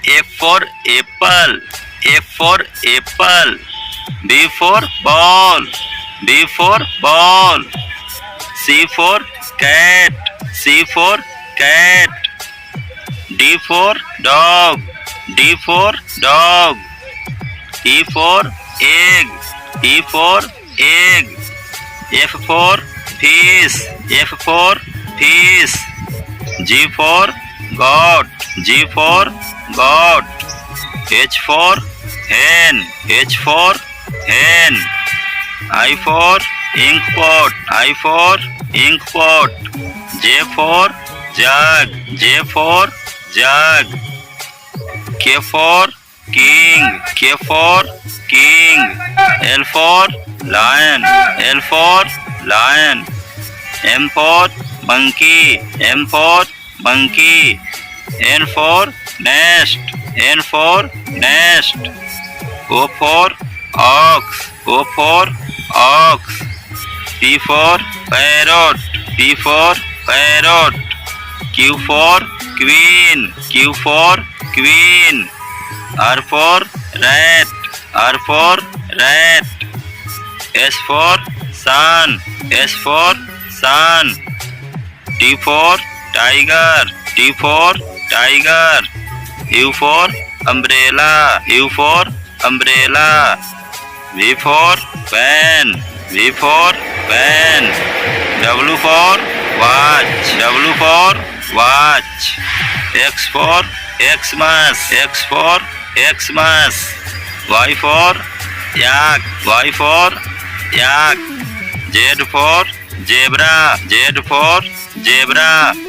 F for apple. F for apple. B for ball. B for ball. C for cat. C for cat. D for dog. D for dog. E for egg. E for egg. F for fish. F for fish. G for goat. G for goat. H for hen. H for hen. I for ink pot. I for ink pot. J for jug. J for jug. K for king. K for king. L for lion. L for lion. M for monkey. M for monkey. N for nest. N for nest. O for ox. O for ox. P for parrot. P for parrot. Q for queen. Q for queen. R for rat. R for rat. S for sun. S for sun. T for tiger. T for tiger. U for umbrella. U for umbrella. V for van. V for van. W for watch. W for watch. X for Xmas. X for Xmas. Y for yak. Y for yak. Z for zebra. Z for zebra.